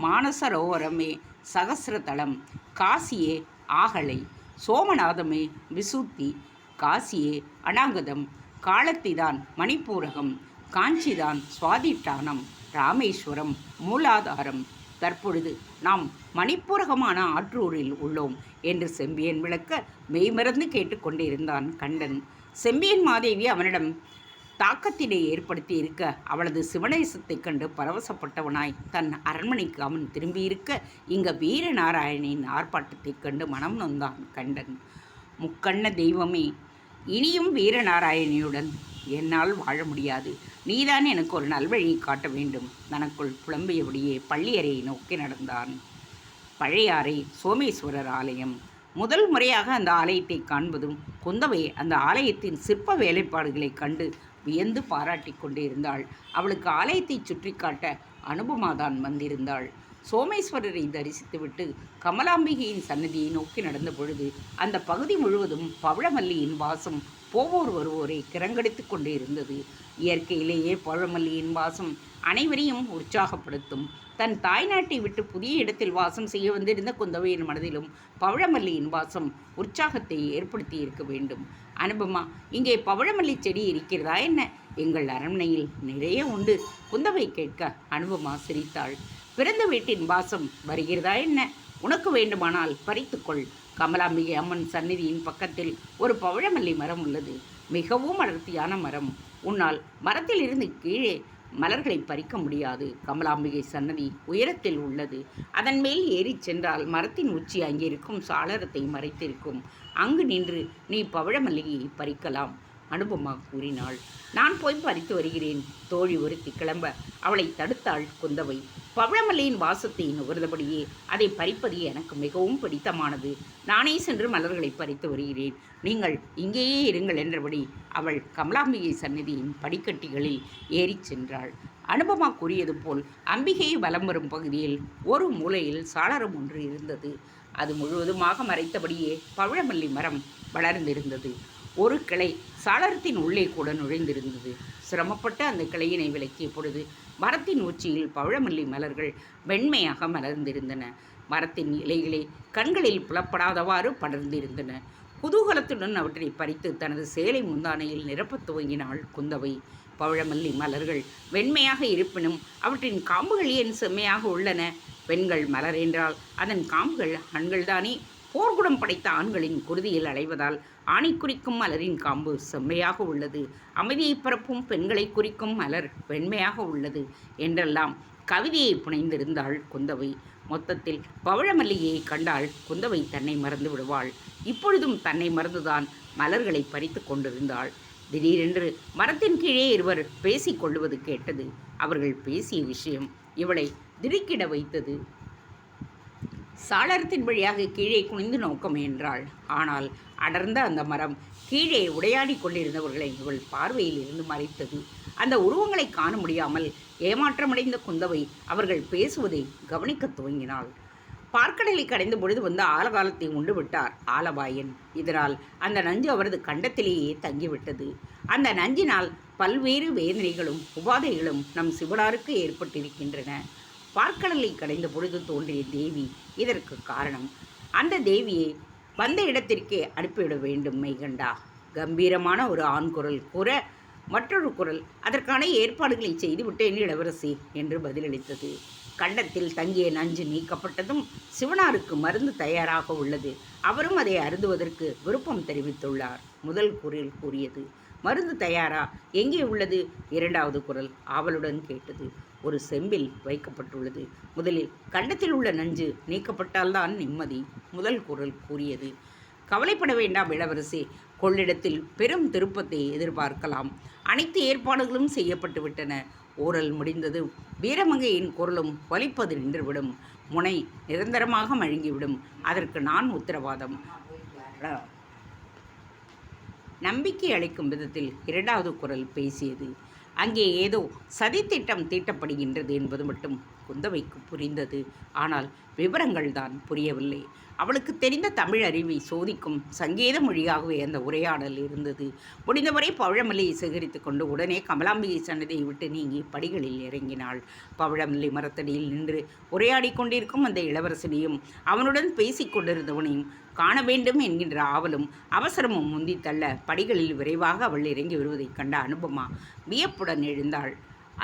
மானசரோவரமே சகசிரதளம், காசியே ஆகலை, சோமநாதமே விசுத்தி, காசியே அநாகதம், காலத்திதான் மணிப்பூரகம், காஞ்சிதான் சுவாதிட்டானம், ராமேஸ்வரம் மூலாதாரம். தற்பொழுது நாம் மணிப்பூரகமான ஆற்றூரில் உள்ளோம் என்று செம்பியன் விளக்க மெய்மறந்து கேட்டுக்கொண்டிருந்தான் கண்டன். செம்பியன் மாதேவி அவனிடம் தாக்கத்தினை ஏற்படுத்தி இருக்க அவளது சிவநேசத்தைக் கண்டு பரவசப்பட்டவனாய் தன் அரண்மனைக்கு அவன் திரும்பியிருக்க இங்க வீரநாராயணின் ஆர்ப்பாட்டத்தைக் கண்டு மனம் நொந்தான் கண்டன். முக்கண்ண தெய்வமே, இனியும் வீரநாராயணியுடன் என்னால் வாழ முடியாது. நீதான் எனக்கு ஒரு நல்வழியை காட்ட வேண்டும். தனக்குள் புலம்பியபடியே பள்ளியறையை நோக்கி நடந்தான். பழையாறை சோமேஸ்வரர் ஆலயம். முதல் முறையாக அந்த ஆலயத்தை காண்பதும் குந்தவை அந்த ஆலயத்தின் சிற்ப வேலைப்பாடுகளை கண்டு வியந்து பாராட்டி கொண்டிருந்தாள். அவளுக்கு ஆலயத்தை சுற்றி காட்ட அனுபமாதான் வந்திருந்தாள். சோமேஸ்வரரை தரிசித்துவிட்டு கமலாம்பிகையின் சன்னதியை நோக்கி நடந்த பொழுது அந்த பகுதி முழுவதும் பவழமல்லியின் வாசம் போவோர் வருவோரை கிறங்கடித்து கொண்டு இருந்தது. இயற்கையிலேயே பவழமல்லியின் வாசம் அனைவரையும் உற்சாகப்படுத்தும். தன் தாய்நாட்டை விட்டு புதிய இடத்தில் வாசம் செய்ய வந்திருந்த குந்தவையின் மனதிலும் பவழமல்லியின் வாசம் உற்சாகத்தை ஏற்படுத்தி இருக்க வேண்டும். அனுபமா, இங்கே பவழமல்லி செடி இருக்கிறதா என்ன? எங்கள் அரண்மனையில் நிறைய உண்டு. குந்தவை கேட்க அனுபமா சிரித்தாள். பிறந்த வீட்டின் வாசம் வருகிறதா என்ன? உனக்கு வேண்டுமானால் பறித்துக்கொள். கமலாம்பிகை அம்மன் சந்நிதியின் பக்கத்தில் ஒரு பவழமல்லி மரம் உள்ளது. மிகவும் அடர்த்தியான மரம். உன்னால் மரத்தில் இருந்து கீழே மலர்களை பறிக்க முடியாது. கமலாம்பிகை சன்னதி உயரத்தில் உள்ளது. அதன் மேல் ஏறி சென்றால் மரத்தின் உச்சி அங்கிருக்கும் சாளரத்தை மறைத்திருக்கும். அங்கு நின்று நீ பவழமல்லியை பறிக்கலாம். அனுபமா கூறினாள். நான் போய் பறித்து வருகிறேன். தோழி ஒருத்தி கிளம்ப அவளை தடுத்தாள் குந்தவை. பவழமல்லியின் வாசத்தை நுகர்ந்தபடியே அதை பறிப்பது எனக்கு மிகவும் பிடித்தமானது. நானே சென்று மலர்களை பறித்து வருகிறேன். நீங்கள் இங்கேயே இருங்கள் என்றபடி அவள் கமலாம்பிகை சந்நிதியின் படிக்கட்டிகளில் ஏறிச் சென்றாள். அனுபமா கூறியது போல் அம்பிகையை வலம் வரும் பகுதியில் ஒரு மூலையில் சாளரம் ஒன்று இருந்தது. அது முழுவதுமாக மறைத்தபடியே பவழமல்லி மரம் வளர்ந்திருந்தது. ஒரு கிளை சாளரத்தின் உள்ளே கூட நுழைந்திருந்தது. சிரமப்பட்டு அந்த கிளையினை விலக்கிய பொழுது மரத்தின் உச்சியில் பவழமல்லி மலர்கள் வெண்மையாக மலர்ந்திருந்தன. மரத்தின் இலைகளே கண்களில் புலப்படாதவாறு படர்ந்திருந்தன. குதூகலத்துடன் அவற்றை பறித்து தனது சேலை முந்தானையில் நிரப்பத் துவங்கினாள் குந்தவை. பவழமல்லி மலர்கள் வெண்மையாக இருப்பினும் அவற்றின் காம்புகள் ஏன் செம்மையாக உள்ளன? பெண்கள் மலர் என்றால் அதன் காம்புகள் ஆண்கள்தானே. போர்க்குணம் படைத்த ஆண்களின் குருதியில் அலைவதால் ஆணை குறிக்கும் மலரின் காம்பு செம்மையாக உள்ளது. அமைதியை பரப்பும் பெண்களை குறிக்கும் மலர் வெண்மையாக உள்ளது என்றெல்லாம் கவிதையை புனைந்திருந்தாள் குந்தவை. மொத்தத்தில் பவழமல்லியை கண்டால் குந்தவை தன்னை மறந்து விடுவாள். இப்பொழுதும் தன்னை மறந்துதான் மலர்களை பறித்து கொண்டிருந்தாள். திடீரென்று மரத்தின் கீழே இருவர் பேசிக் கொள்வது கேட்டது. அவர்கள் பேசிய விஷயம் இவளை திடுக்கிட வைத்தது. சாளரத்தின் வழியாக கீழே குனிந்து நோக்க முயன்றாள். ஆனால் அடர்ந்த அந்த மரம் கீழே உடையாடி கொண்டிருந்தவர்களை இவள் பார்வையில் இருந்து மறைத்தது. அந்த உருவங்களை காண முடியாமல் ஏமாற்றமடைந்த குந்தவை அவர்கள் பேசுவதை கவனிக்கத் துவங்கினாள். பார்க்கடலை கடைந்த பொழுது வந்து ஆலகாலத்தை உண்டு விட்டார் ஆலபாயன். இதனால் அந்த நஞ்சு அவரது கண்டத்திலேயே தங்கிவிட்டது. அந்த நஞ்சினால் பல்வேறு வேதனைகளும் உபாதைகளும் நம் சிவனாருக்கு ஏற்பட்டிருக்கின்றன. பார்க்கடலை கடைந்த பொழுது தோன்றிய தேவி இதற்கு காரணம். அந்த தேவியை வந்த இடத்திற்கே அனுப்பிவிட வேண்டும் மெய்கண்டா. கம்பீரமான ஒரு ஆண் குரல் கூற மற்றொரு குரல் அதற்கான ஏற்பாடுகளை செய்துவிட்டேன் இளவரசி என்று பதிலளித்தது. கண்டத்தில் தங்கிய நஞ்சு நீக்கப்பட்டதும் சிவனாருக்கு மருந்து தயாராக உள்ளது. அவரும் அதை அருந்துவதற்கு விருப்பம் தெரிவித்துள்ளார். முதல் குரல் கூறியது. மருந்து தயாரா? எங்கே உள்ளது? இரண்டாவது குரல் ஆவலுடன் கேட்டது. ஒரு செம்பில் வைக்கப்பட்டுள்ளது. முதலில் கண்டத்தில் உள்ள நஞ்சு நீக்கப்பட்டால்தான் நிம்மதி. முதல் குரல் கூறியது. கவலைப்பட வேண்டாம் இளவரசி. கொள்ளிடத்தில் பெரும் திருப்பத்தை எதிர்பார்க்கலாம். அனைத்து ஏற்பாடுகளும் செய்யப்பட்டு விட்டன. ஊரல் முடிந்தது. வீரமங்கையின் குரலும் வலிப்பது நின்றுவிடும். முனை நிரந்தரமாக மழுங்கிவிடும். அதற்கு நான் உத்தரவாதம். நம்பிக்கை அளிக்கும் விதத்தில் இரண்டாவது குரல் பேசியது. அங்கே ஏதோ சதித்திட்டம் தீட்டப்படுகின்றது என்பது மட்டும் குந்தவைக்கு புரிந்தது. ஆனால் விவரங்கள் தான் புரியவில்லை. அவளுக்கு தெரிந்த தமிழ் அறிவை சோதிக்கும் சங்கேத மொழியாகவே அந்த உரையாடல் இருந்தது. முடிந்தவரை பவழமல்லியை சேகரித்து கொண்டு உடனே கமலாம்பிகை சன்னதியை விட்டு நீங்கி படிகளில் இறங்கினாள். பவழமல்லி மரத்தடியில் நின்று உரையாடி கொண்டிருக்கும் அந்த இளவரசனையும் அவனுடன் பேசிக் கொண்டிருந்தவனையும் காண வேண்டும் என்கின்ற ஆவலும் அவசரமும் முந்தி தள்ள படிகளில் விரைவாக அவள் இறங்கி வருவதைக் கண்ட அனுபமா வியப்புடன் எழுந்தாள்.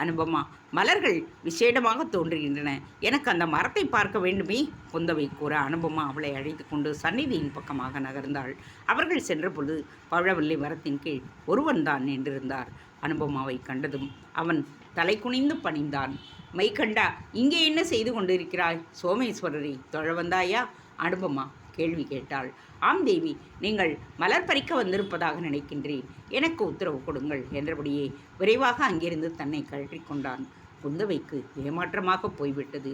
அனுபமா, மலர்கள் விசேடமாக தோன்றுகின்றன. எனக்கு அந்த மரத்தை பார்க்க வேண்டுமே. குந்தவை கூற அனுபமா அவளை அழைத்து கொண்டு சந்நிதியின் பக்கமாக நகர்ந்தாள். அவர்கள் சென்றபொழுது பவழவல்லி மரத்தின் கீழ் ஒருவன்தான் நின்றிருந்தார். அனுபமாவை கண்டதும் அவன் தலை குனிந்து பணிந்தான். மைகண்டா, இங்கே என்ன செய்து கொண்டிருக்கிறாய்? சோமேஸ்வரரை தொழ வந்தாயா? அனுபமா கேள்வி கேட்டாள். ஆம் தேவி, நீங்கள் மலர் பறிக்க வந்திருப்பதாக நினைக்கின்றேன். எனக்கு உத்தரவு கொடுங்கள் என்றபடியே விரைவாக அங்கிருந்து தன்னை கழற்றி கொண்டான். குந்தவைக்கு ஏமாற்றமாக போய்விட்டது.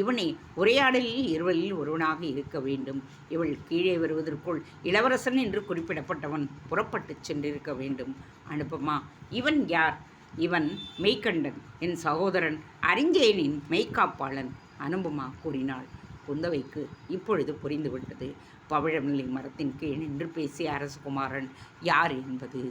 இவனே உரையாடலில் இருவரில் ஒருவனாக இருக்க வேண்டும். இவள் கீழே வருவதற்குள் இளவரசன் என்று குறிப்பிடப்பட்டவன் புறப்பட்டு சென்றிருக்க வேண்டும். அனுபமா, இவன் யார்? இவன் மெய்கண்டன், என் சகோதரன் அரிஞ்சயனின் மெய்காப்பாளன். அனுபமா கூறினாள். குந்தவைக்கு இப்பொழுது புரிந்துவிட்டது. பவழமல்லி மரத்தின் கீழ் நின்று பேசிய அரசகுமாரன் யார் என்பது.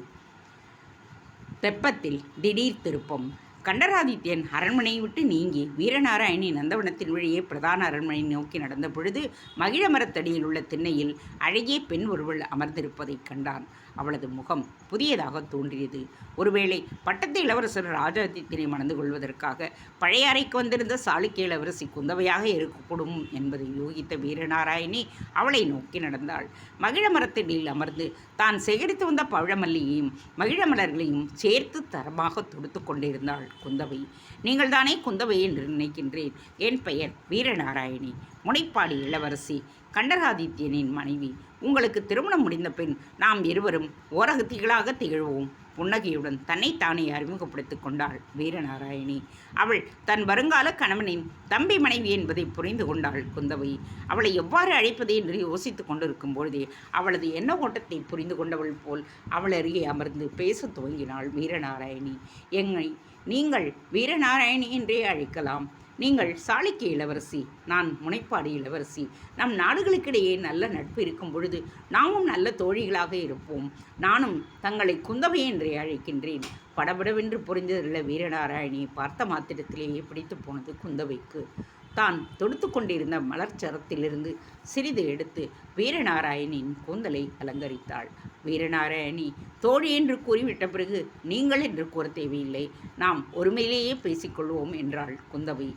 தெப்பத்தில் திடீர் திருப்பம். கண்டராதித்யன் அரண்மனையை விட்டு நீங்கி வீரநாராயணி நந்தவனத்தின் வழியே பிரதான அரண்மனை நோக்கி நடந்த பொழுது மகிழ மரத்தடியில் உள்ள திண்ணையில் அழகிய பெண் ஒருவள் அமர்ந்திருப்பதைக் கண்டான். அவளது முகம் புதியதாக தோன்றியது. ஒருவேளை பட்டத்து இளவரசர் ராஜாதித்யனை மணந்து கொள்வதற்காக பழைய அறைக்கு வந்திருந்த சாளுக்கிய இளவரசி குந்தவையாக இருக்கக்கூடும் என்பதை யோகித்த வீரநாராயணி அவளை நோக்கி நடந்தாள். மகிழ மரத்தடியில் அமர்ந்து தான் சேகரித்து வந்த பவழமல்லியையும் மகிழ மலர்களையும் சேர்த்து தரமாக தொடுத்து கொண்டிருந்தாள் குந்தவை. நீங்கள் தானே குந்தவை என்று நினைக்கின்றேன். என் பெயர் வீரநாராயணி, முனைப்பாடி இளவரசி, கண்டராதித்யனின் மனைவி. உங்களுக்கு திருமணம் முடிந்த பின் நாம் இருவரும் ஓரகத்திகளாக திகழ்வோம். புன்னகையுடன் தன்னைத்தானே அறிமுகப்படுத்திக் கொண்டாள் வீரநாராயணி. அவள் தன் வருங்கால கணவனின் தம்பி மனைவி என்பதை புரிந்து கொண்டாள் குந்தவை. அவளை எவ்வாறு அழைப்பது என்று யோசித்துக் கொண்டிருக்கும் பொழுதே அவளது எண்ண ஓட்டத்தை புரிந்து கொண்டவள் போல் அவள் அருகே அமர்ந்து பேசத் துவங்கினாள் வீரநாராயணி. என்னை நீங்கள் வீரநாராயணி என்றே அழைக்கலாம். நீங்கள் சாளுக்கிய இளவரசி, நான் முனைப்பாடி இளவரசி. நம் நாடுகளுக்கிடையே நல்ல நட்பு இருக்கும் பொழுது நாமும் நல்ல தோழிகளாக இருப்போம். நானும் தங்களை குந்தவை என்றே அழைக்கின்றேன். படபடவென்று புரிந்ததில்ல வீரநாராயணி பார்த்த மாத்திரத்திலேயே பிடித்து போனது குந்தவைக்கு. தான் தொடுத்து கொண்டிருந்த மலர்ச்சரத்திலிருந்து சிறிது எடுத்து வீரநாராயணின் கூந்தலை அலங்கரித்தாள். வீரநாராயணி தோழி என்று கூறிவிட்ட பிறகு நீங்கள் என்று கூற தேவையில்லை, நாம் ஒருமையிலேயே பேசிக்கொள்வோம் என்றாள் குந்தவை.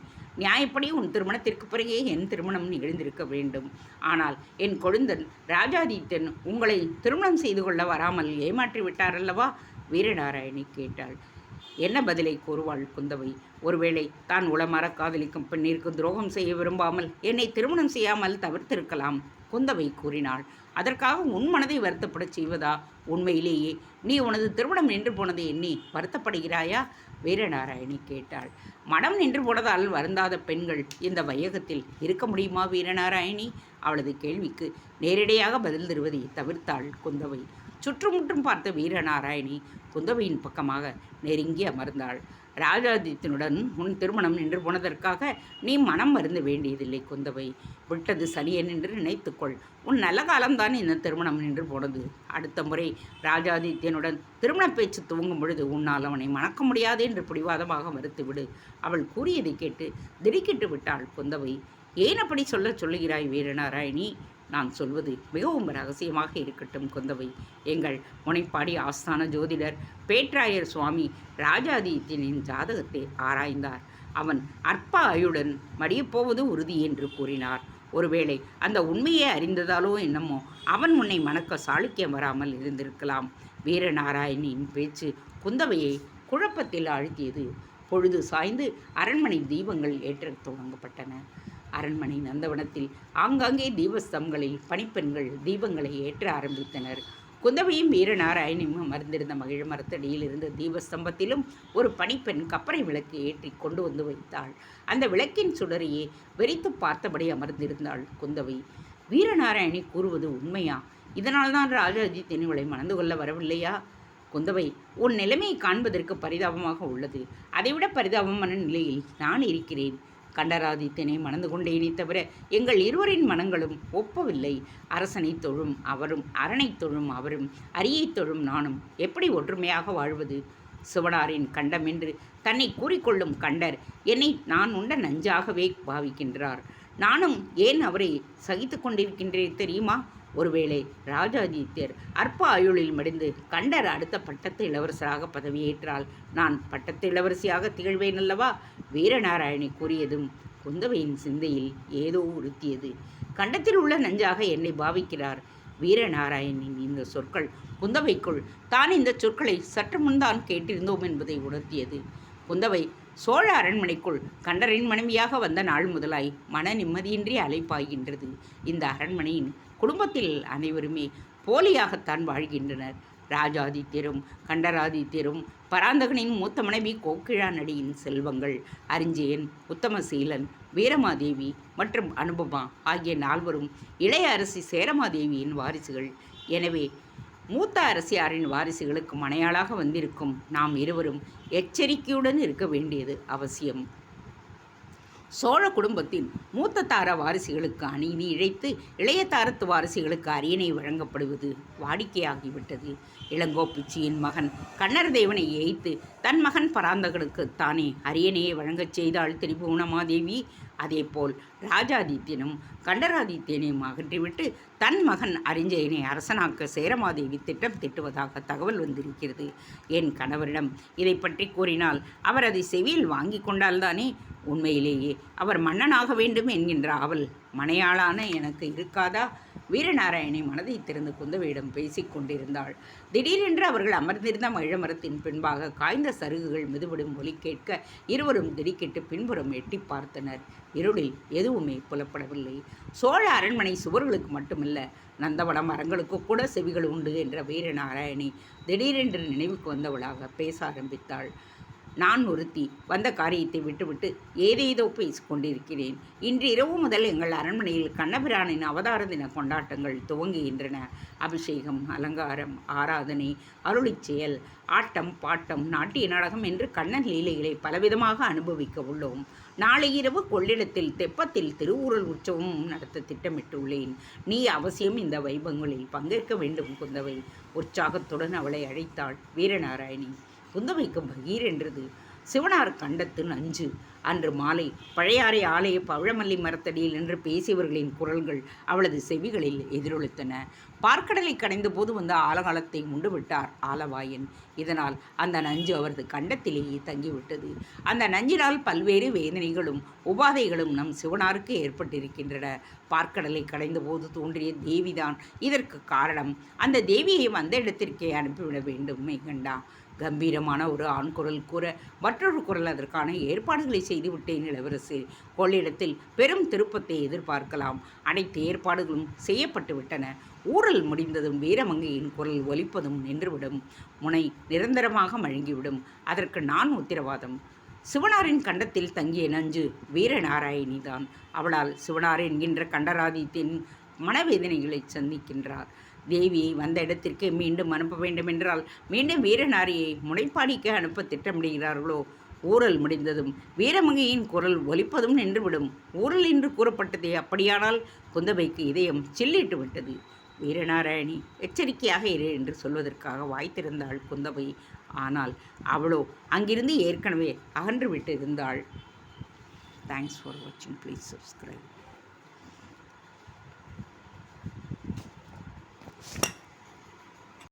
நியாயப்படி உன் திருமணத்திற்கு பிறகே என் திருமணம் நிகழ்ந்திருக்க வேண்டும். ஆனால் என் கொழுந்தன் ராஜாதித்தன் உங்களை திருமணம் செய்து கொள்ள வராமல் ஏமாற்றி விட்டாரல்லவா? வீரநாராயணி கேட்டாள். என்ன பதிலை கூறுவாள் குந்தவை? ஒருவேளை தான் உளமாற காதலிக்கும் பெண்ணிற்கு துரோகம் செய்ய விரும்பாமல் என்னை திருமணம் செய்யாமல் தவிர்த்திருக்கலாம், குந்தவை கூறினாள். அதற்காக உன் மனதை வருத்தப்படச் செய்வதா? உண்மையிலேயே நீ உனது திருமணம் நின்று போனதை எண்ணி வருத்தப்படுகிறாயா? வீரநாராயணி கேட்டாள். மனம் நின்று போனதால் வருந்தாத பெண்கள் இந்த வையகத்தில் இருக்க முடியுமா வீரநாராயணி? அவளது கேள்விக்கு நேரடியாக பதில் தருவதை தவிர்த்தாள் குந்தவை. சுற்றுமுற்றும் பார்த்த வீரநாராயணி குந்தவையின் பக்கமாக நெருங்கி அமர்ந்தாள். ராஜாதித்தனுடன் உன் திருமணம் நின்று போனதற்காக நீ மனம் மருந்து வேண்டியதில்லை குந்தவை. விட்டது சனியன் என்று நினைத்துக்கொள். உன் நல்ல காலம்தான் இந்த திருமணம் நின்று போனது. அடுத்த முறை ராஜாதித்யனுடன் திருமண பேச்சு துவங்கும் பொழுது உன்னால் அவனை மணக்க முடியாது என்று பிடிவாதமாக மறுத்துவிடு. அவள் கூறியதை கேட்டு திடுக்கிட்டு விட்டாள் குந்தவை. ஏன் அப்படி சொல்லுகிறாய் வீரநாராயணி? நான் சொல்வது மிகவும் ரகசியமாக இருக்கட்டும் குந்தவை. எங்கள் முனைப்பாடி ஆஸ்தான ஜோதிடர் பேட்ராயர் சுவாமி ராஜாதித்யனின் ஜாதகத்தை ஆராய்ந்தார். அவன் அற்ப ஆயுடன் மடியப்போவது உறுதி என்று கூறினார். ஒருவேளை அந்த உண்மையை அறிந்ததாலோ என்னமோ அவன் உன்னை மணக்க சாளுக்கியம் வராமல் இருந்திருக்கலாம். வீரநாராயணியின் பேச்சு குந்தவையை குழப்பத்தில் ஆழ்த்தியது. பொழுது சாய்ந்து அரண்மனை தீபங்கள் ஏற்றத் தொடங்கப்பட்டன. அரண்மனை நந்தவனத்தில் ஆங்காங்கே தீபஸ்தம்பங்களில் பணிப்பெண்கள் தீபங்களை ஏற்ற ஆரம்பித்தனர். குந்தவையும் வீரநாராயணியும் அமர்ந்திருந்த மகிழ மரத்தடியில் இருந்த தீபஸ்தம்பத்திலும் ஒரு பணிப்பெண் கப்பரை விளக்கு ஏற்றி கொண்டு வந்து வைத்தாள். அந்த விளக்கின் சுடரையே வெறித்து பார்த்தபடி அமர்ந்திருந்தாள் குந்தவை. வீரநாராயணி கூறுவது உண்மையா? இதனால்தான் ராஜாதித்யன் இவளை மணந்து கொள்ள வரவில்லையா? குந்தவை, உன் நிலைமையை காண்பதற்கு பரிதாபமாக உள்ளது. அதைவிட பரிதாபமான நிலையில் நான் இருக்கிறேன். கண்டராதித்தனை மணந்து கொண்டேனே தவிர எங்கள் இருவரின் மனங்களும் ஒப்பவில்லை. அரசனை தொழும் அவரும், அரணை தொழும் அவரும், அரியை தொழும் நானும் எப்படி ஒற்றுமையாக வாழ்வது? சிவனாரின் கண்டம் என்று தன்னை கூறிக்கொள்ளும் கண்டர் என்னை நான் உண்ட நஞ்சாகவே பாவிக்கின்றார். நானும் ஏன் அவரை சகித்து கொண்டிருக்கின்றேன் தெரியுமா? ஒருவேளை ராஜாதித்யர் அற்ப ஆயுளில் மடிந்து கண்டர் அடுத்த பட்டத்து இளவரசராக பதவியேற்றால் நான் பட்டத்து இளவரசியாக திகழ்வேன் அல்லவா? வீரநாராயணி கூறியதும் குந்தவையின் சிந்தையில் ஏதோ உறுத்தியது. கண்டத்தில் உள்ள நஞ்சாக என்னை பாவிக்கிறார். வீரநாராயணின் இந்த சொற்கள் குந்தவைக்குள் தான் இந்த சொற்களை சற்று முன்தான் கேட்டிருந்தோம் என்பதை உணர்த்தியது. குந்தவை சோழ அரண்மனைக்குள் கண்டரின் மனைவியாக வந்த நாள் முதலாய் மன நிம்மதியின்றி அலைப்பாய்கின்றது. இந்த அரண்மனையின் குடும்பத்தில் அனைவருமே போலியாகத்தான் வாழ்கின்றனர். ராஜாதித்யரும் கண்டராதித்யரும் பராந்தகனின் மூத்த மனைவி கோக்கிழா நடியின் செல்வங்கள் அரிஞ்சயன், உத்தமசீலன், வீரமாதேவி மற்றும் அனுபமா ஆகிய நால்வரும் இளைய அரசி சேரமாதேவியின் வாரிசுகள். எனவே மூத்த அரசியாரின் வாரிசுகளுக்கு மனையாளாக வந்திருக்கும் நாம் இருவரும் எச்சரிக்கையுடன் இருக்க வேண்டியது அவசியம். சோழ குடும்பத்தின் மூத்த தார வாரிசுகளுக்கு அநீதி இழைத்து இளைய தாரத்து வாரிசுகளுக்கு அரியணை வழங்கப்படுவது வாடிக்கையாகிவிட்டது. இளங்கோப்பிச்சியின் மகன் கண்ணரதேவனை ஏய்த்து தன் மகன் பராந்தகனுக்கு தானே அரியணையை வழங்கச் செய்தாள் திரிபுவனமாதேவி. அதேபோல் ராஜாதித்யனும் கண்டராதித்யனையும் அகற்றிவிட்டு தன் மகன் அரிஞ்சயனை அரசனாக்க சேரமாதேவி திட்டம் திட்டுவதாக தகவல் வந்திருக்கிறது. என் கணவரிடம் இதை பற்றி கூறினால் அவர் அதை செவியில் வாங்கி கொண்டால்தானே? உண்மையிலேயே அவர் மன்னனாக வேண்டும் என்கின்ற ஆவல் மனையாளான எனக்கு இருக்காதா? வீரநாராயணி மனதை திறந்து குந்தவையிடம் பேசிக் கொண்டிருந்தாள். திடீரென்று அவர்கள் அமர்ந்திருந்த மழமரத்தின் பின்பாக காய்ந்த சருகுகள் மிதுவிடும் ஒலி கேட்க இருவரும் திடுக்கிட்டு பின்புறம் எட்டி பார்த்தனர். இருளில் எதுவுமே புலப்படவில்லை. சோழ அரண்மனை சுவர்களுக்கு மட்டுமல்ல, நந்தவன மரங்களுக்கு கூட செவிகள் உண்டு என்ற வீரநாராயணி திடீரென்று நினைவுக்கு வந்தவளாக பேச ஆரம்பித்தாள். நான் ஒருத்தி வந்த காரியத்தை விட்டுவிட்டு ஏதேதோ பேசிக்கொண்டிருக்கிறேன். இன்று இரவு முதல் எங்கள் அரண்மனையில் கண்ணபிரானின் அவதார தின கொண்டாட்டங்கள் துவங்குகின்றன. அபிஷேகம், அலங்காரம், ஆராதனை, அருளிச் செயல், ஆட்டம், பாட்டம், நாட்டிய நாடகம் என்று கண்ணன் லீலைகளை பலவிதமாக அனுபவிக்க உள்ளோம். நாளை இரவு கொள்ளிடத்தில் தெப்பத்தில் திருவுருள் உற்சவமும் நடத்த திட்டமிட்டுள்ளேன். நீ அவசியம் இந்த வைபவங்களில் பங்கேற்க வேண்டும் குந்தவை. உற்சாகத்துடன் அவளை அழைத்தாள் வீரநாராயணி. குந்தவைக்கு பகீரென்றது. சிவனார் கண்டத்து நஞ்சு. அன்று மாலை பழையாறை ஆலய பவழமல்லி மரத்தடியில் நின்று பேசியவர்களின் குரல்கள் அவளது செவிகளில் எதிரொலித்தன. பார்க்கடலை கடைந்த போது வந்த ஆலகாலத்தை உண்டுவிட்டார் ஆலவாயன். இதனால் அந்த நஞ்சு அவரது கண்டத்திலேயே தங்கிவிட்டது. அந்த நஞ்சினால் பல்வேறு வேதனைகளும் உபாதைகளும் நம் சிவனாருக்கு ஏற்பட்டிருக்கின்றன. பார்க்கடலை கடைந்த போது தோன்றிய தேவிதான் இதற்கு காரணம். அந்த தேவியை வந்த இடத்திற்கே அனுப்பிவிட வேண்டும் மெய்கண்டா. கம்பீரமான ஒரு ஆண் குரல் கூற மற்றொரு குரல் அதற்கான ஏற்பாடுகளை செய்துவிட்டேன் இளவரசு. கொள்ளிடத்தில் பெரும் திருப்பத்தை எதிர்பார்க்கலாம். அனைத்து ஏற்பாடுகளும் செய்யப்பட்டு விட்டன. ஊரல் முடிந்ததும் வீரமங்கையின் குரல் ஒலிப்பதும் நின்றுவிடும். முனை நிரந்தரமாக மழுங்கிவிடும். அதற்கு நான் உத்தரவாதம். சிவனாரின் கண்டத்தில் தங்கிய நஞ்சு வீரநாராயணிதான். அவளால் சிவனார் என்கின்ற கண்டராதித்தின் மனவேதனைகளை சந்திக்கின்றார். தேவியை வந்த இடத்திற்கு மீண்டும் அனுப்ப வேண்டுமென்றால் மீண்டும் வீரநாரியை முனைப்பாடிக்க அனுப்ப திட்டமிடுகிறார்களோ? ஊரல் முடிந்ததும் வீரமங்கையின் குரல் ஒலிப்பதும் நின்றுவிடும். ஊரல் என்று கூறப்பட்டதே அப்படியானால் குந்தவைக்கு இதயம் சில்லிட்டு விட்டது. வீரநாராயணி எச்சரிக்கையாக இரு என்று சொல்வதற்காக வாய்த்திருந்தாள் குந்தவை. ஆனால் அவளோ அங்கிருந்து ஏற்கனவே அகன்று விட்டு இருந்தாள். தேங்க்ஸ் ஃபார் வாட்சிங். Please subscribe.